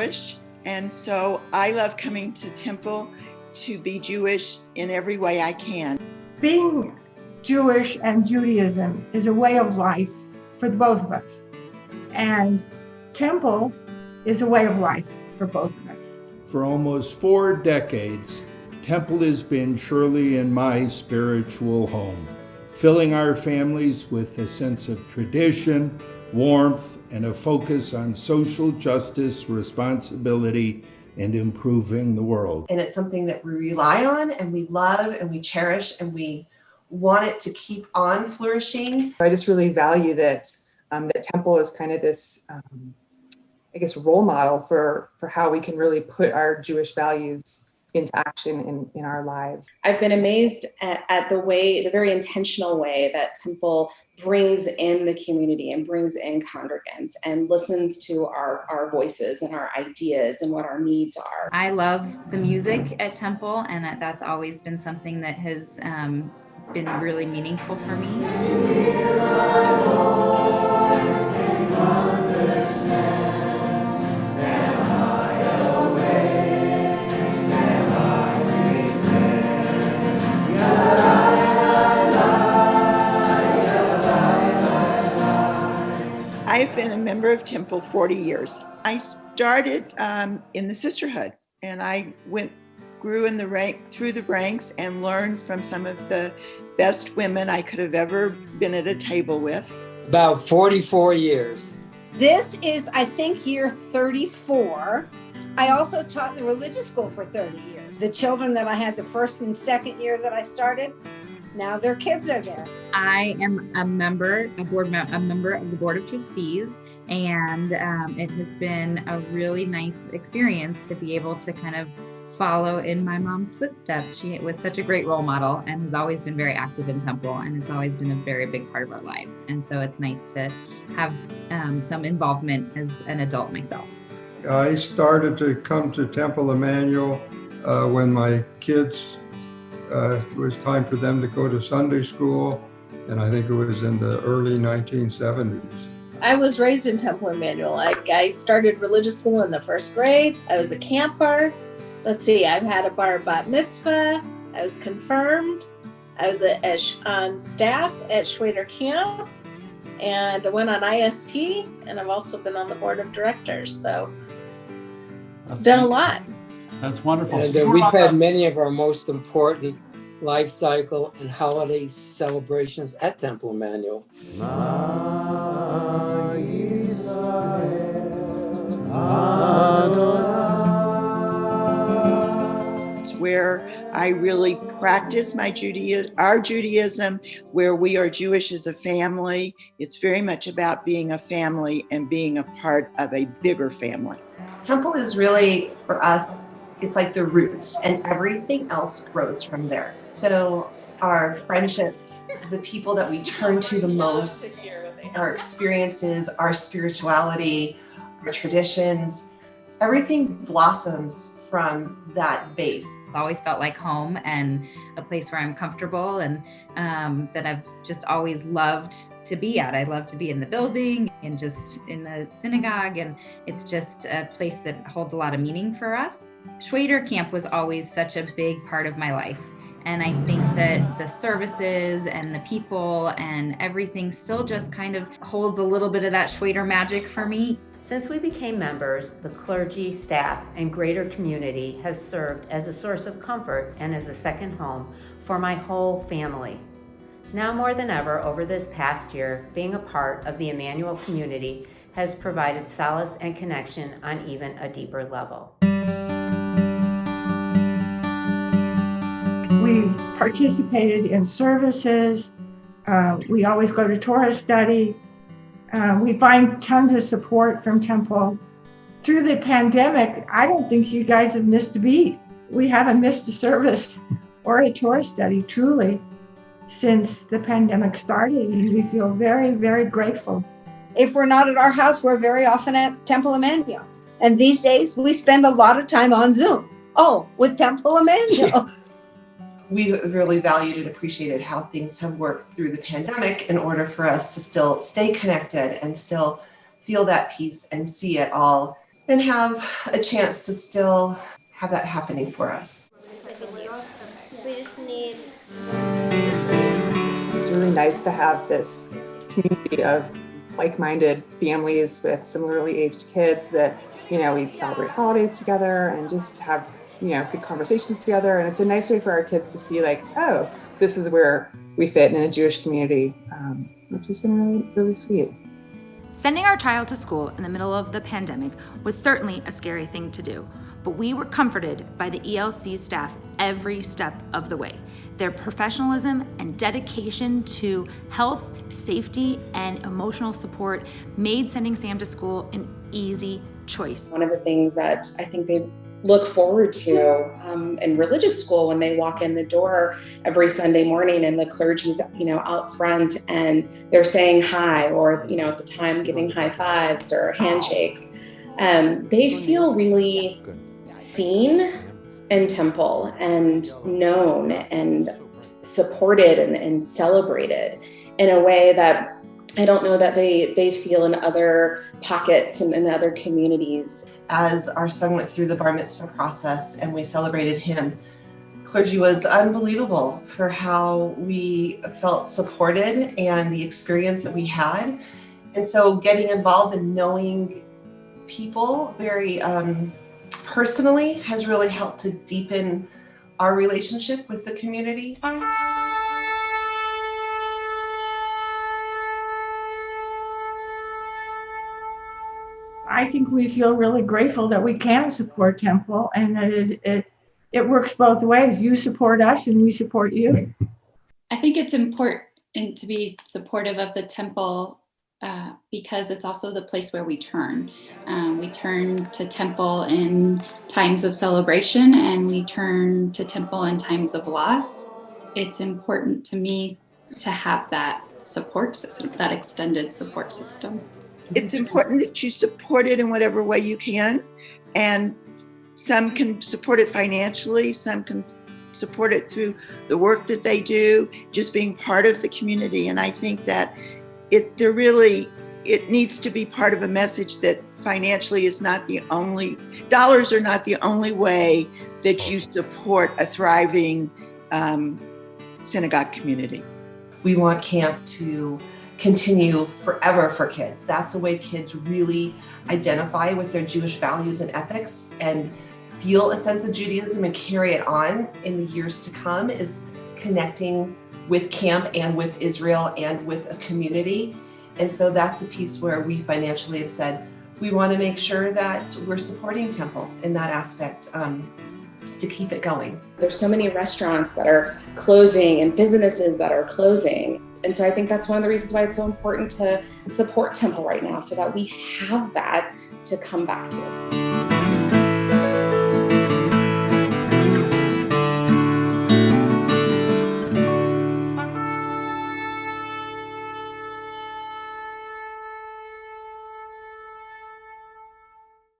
Jewish, and so I love coming to Temple to be Jewish in every way I can. Being Jewish and Judaism is a way of life for the both of us. And Temple is a way of life for both of us. For almost 4 decades, Temple has been Shirley and my spiritual home, filling our families with a sense of tradition, warmth, and a focus on social justice, responsibility, and improving the world. And it's something that we rely on and we love and we cherish and we want it to keep on flourishing. I just really value that that Temple is kind of this, role model for how we can really put our Jewish values into action in our lives. I've been amazed at the very intentional way that Temple brings in the community and brings in congregants and listens to our voices and our ideas and what our needs are. I love the music at Temple, and that's always been something that has been really meaningful for me. I've been a member of Temple 40 years. I started in the sisterhood, and I grew through the ranks and learned from some of the best women I could have ever been at a table with. About 44 years. This is, I think, year 34. I also taught in the religious school for 30 years. The children that I had the first and second year that I started, now their kids are there. I am a member of the Board of Trustees, and it has been a really nice experience to be able to kind of follow in my mom's footsteps. She was such a great role model and has always been very active in Temple, and it's always been a very big part of our lives. And so it's nice to have some involvement as an adult myself. I started to come to Temple Emanuel when my kids, it was time for them to go to Sunday school, and I think it was in the early 1970s. I was raised in Temple Emanuel. I started religious school in the first grade. I was a camper. Let's see, I've had a bar bat mitzvah. I was confirmed. I was on staff at Schwader Camp, and I went on IST, and I've also been on the board of directors. So I've done a lot. That's wonderful. And we've had many of our most important life cycle and holiday celebrations at Temple Emanuel. It's where I really practice our Judaism, where we are Jewish as a family. It's very much about being a family and being a part of a bigger family. Temple is really, for us, it's like the roots, and everything else grows from there. So our friendships, the people that we turn to the most, our experiences, our spirituality, our traditions, everything blossoms from that base. It's always felt like home and a place where I'm comfortable, and that I've just always loved to be at. I love to be in the building and just in the synagogue, and it's just a place that holds a lot of meaning for us. Schwader Camp was always such a big part of my life, and I think that the services and the people and everything still just kind of holds a little bit of that Schwader magic for me. Since we became members, the clergy, staff, and greater community has served as a source of comfort and as a second home for my whole family. Now more than ever over this past year, being a part of the Emanuel community has provided solace and connection on even a deeper level. We've participated in services. We always go to Torah study. We find tons of support from Temple. Through the pandemic, I don't think you guys have missed a beat. We haven't missed a service or a Torah study, truly, since the pandemic started, and we feel very, very grateful. If we're not at our house, we're very often at Temple Emanuel. And these days, we spend a lot of time on Zoom. Oh, with Temple Emanuel. We really valued and appreciated how things have worked through the pandemic in order for us to still stay connected and still feel that peace and see it all and have a chance to still have that happening for us. We just need. It's really nice to have this community of like-minded families with similarly aged kids that, we celebrate holidays together and just have, good conversations together. And it's a nice way for our kids to see like, oh, this is where we fit in a Jewish community, which has been really, really sweet. Sending our child to school in the middle of the pandemic was certainly a scary thing to do, but we were comforted by the ELC staff every step of the way. Their professionalism and dedication to health, safety, and emotional support made sending Sam to school an easy choice. One of the things that I think they look forward to in religious school when they walk in the door every Sunday morning and the clergy's out front and they're saying hi, or at the time giving high fives or handshakes, they feel really seen in Temple and known and supported and celebrated in a way that I don't know that they feel in other pockets and in other communities. As our son went through the bar mitzvah process and we celebrated him, clergy was unbelievable for how we felt supported and the experience that we had. And so getting involved and knowing people very personally has really helped to deepen our relationship with the community. I think we feel really grateful that we can support Temple and that it works both ways. You support us and we support you. I think it's important to be supportive of the Temple because it's also the place where we turn. We turn to Temple in times of celebration and we turn to Temple in times of loss. It's important to me to have that support system, that extended support system. It's important that you support it in whatever way you can. And some can support it financially, some can support it through the work that they do, just being part of the community. And I think that it needs to be part of a message that financially is not the only, dollars are not the only way that you support a thriving synagogue community. We want camp to continue forever for kids. That's a way kids really identify with their Jewish values and ethics and feel a sense of Judaism and carry it on in the years to come, is connecting with camp and with Israel and with a community. And so that's a piece where we financially have said, we want to make sure that we're supporting Temple in that aspect to keep it going. There's so many restaurants that are closing and businesses that are closing. And so I think that's one of the reasons why it's so important to support Temple right now, so that we have that to come back to.